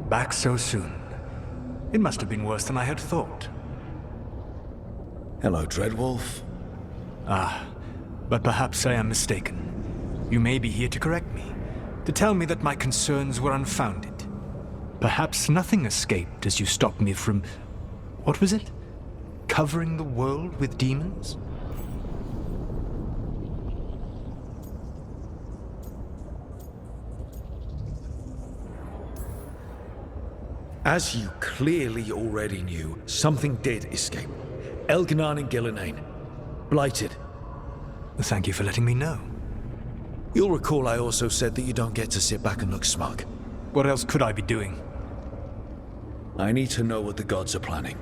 Back so soon. It must have been worse than I had thought. Hello, Dreadwolf. But perhaps I am mistaken. You may be here to correct me, to tell me that my concerns were unfounded. Perhaps nothing escaped as you stopped me from... what was it? Covering the world with demons? As you clearly already knew, something did escape. Elganon and Gillenane. Blighted. Thank you for letting me know. You'll recall I also said that you don't get to sit back and look smug. What else could I be doing? I need to know what the gods are planning.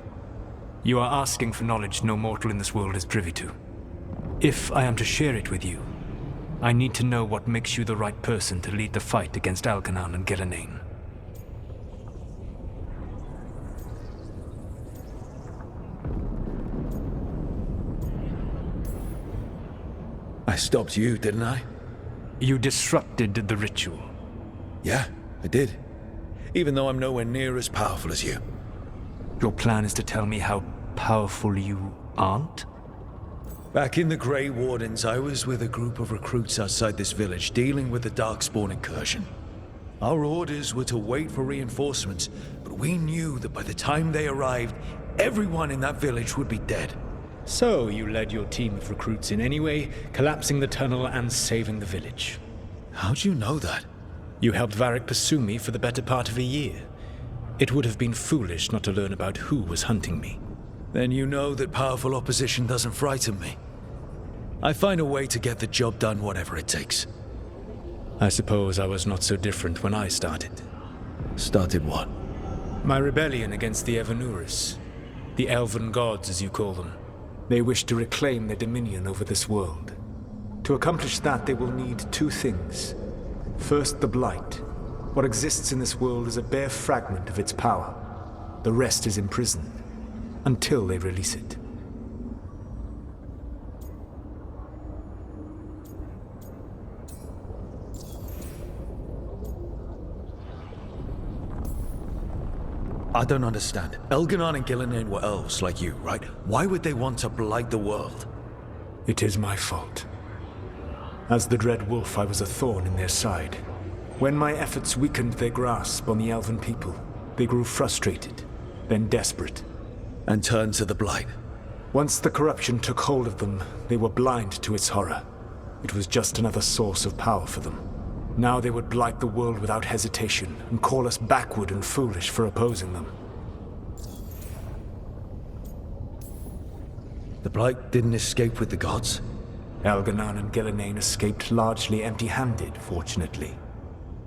You are asking for knowledge no mortal in this world is privy to. If I am to share it with you, I need to know what makes you the right person to lead the fight against Elganon and Gillenane. I stopped you, didn't I? You disrupted the ritual. Yeah, I did. Even though I'm nowhere near as powerful as you. Your plan is to tell me how powerful you aren't? Back in the Grey Wardens, I was with a group of recruits outside this village dealing with the Darkspawn incursion. Our orders were to wait for reinforcements, but we knew that by the time they arrived, everyone in that village would be dead. So you led your team of recruits in anyway, collapsing the tunnel and saving the village. How'd you know that? You helped Varric pursue me for the better part of a year. It would have been foolish not to learn about who was hunting me. Then you know that powerful opposition doesn't frighten me. I find a way to get the job done whatever it takes. I suppose I was not so different when I started. Started what? My rebellion against the Evanuris. The elven gods, as you call them. They wish to reclaim their dominion over this world. To accomplish that, they will need two things. First, the Blight. What exists in this world is a bare fragment of its power. The rest is imprisoned, until they release it. I don't understand. Elganon and Gillenane were elves like you, right? Why would they want to blight the world? It is my fault. As the Dread Wolf, I was a thorn in their side. When my efforts weakened their grasp on the elven people, they grew frustrated, then desperate. And turned to the Blight. Once the corruption took hold of them, they were blind to its horror. It was just another source of power for them. Now they would blight the world without hesitation, and call us backward and foolish for opposing them. The Blight didn't escape with the gods? Elganon and Gillenane escaped largely empty-handed, fortunately.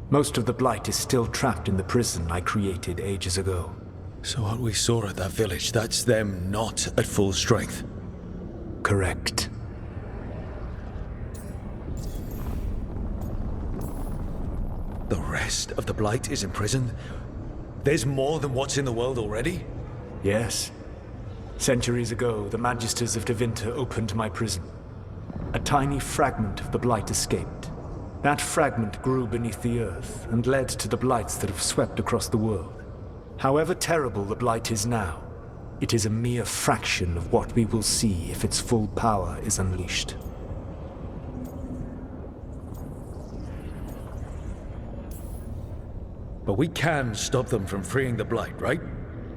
Most of the Blight is still trapped in the prison I created ages ago. So what we saw at that village, that's them not at full strength? Correct. The rest of the Blight is imprisoned? There's more than what's in the world already? Yes. Centuries ago, the Magisters of Tevinter opened my prison. A tiny fragment of the Blight escaped. That fragment grew beneath the earth and led to the Blights that have swept across the world. However terrible the Blight is now, it is a mere fraction of what we will see if its full power is unleashed. But we can stop them from freeing the Blight, right?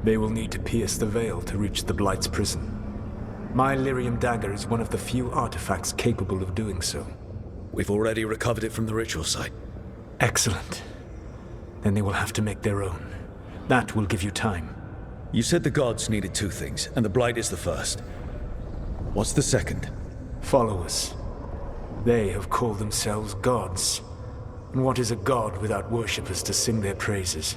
They will need to pierce the veil to reach the Blight's prison. My Lyrium dagger is one of the few artifacts capable of doing so. We've already recovered it from the ritual site. Excellent. Then they will have to make their own. That will give you time. You said the gods needed two things, and the Blight is the first. What's the second? Followers. They have called themselves gods. And what is a god without worshippers to sing their praises?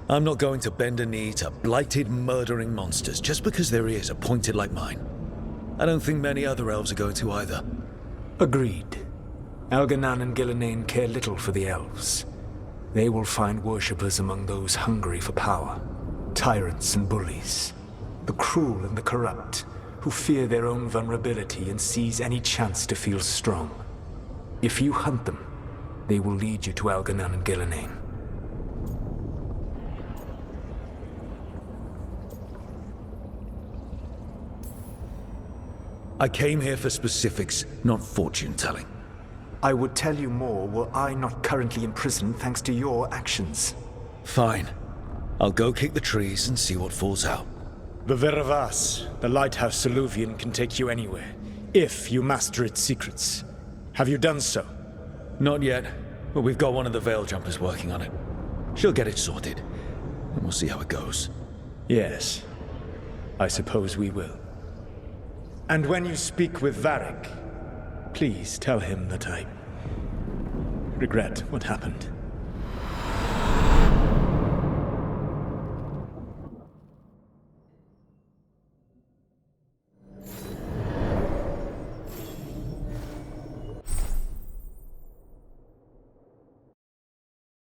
I'm not going to bend a knee to blighted, murdering monsters just because their ears are pointed like mine. I don't think many other elves are going to either. Agreed. Elganon and Gillenane care little for the elves. They will find worshippers among those hungry for power. Tyrants and bullies. The cruel and the corrupt, who fear their own vulnerability and seize any chance to feel strong. If you hunt them, they will lead you to Elganon and Gillenane. I came here for specifics, not fortune-telling. I would tell you more were I not currently in prison thanks to your actions. Fine. I'll go kick the trees and see what falls out. The Veravas, the lighthouse Soluvian, can take you anywhere, if you master its secrets. Have you done so? Not yet, but we've got one of the Veil Jumpers working on it. She'll get it sorted, and we'll see how it goes. Yes, I suppose we will. And when you speak with Varric, please tell him that I regret what happened.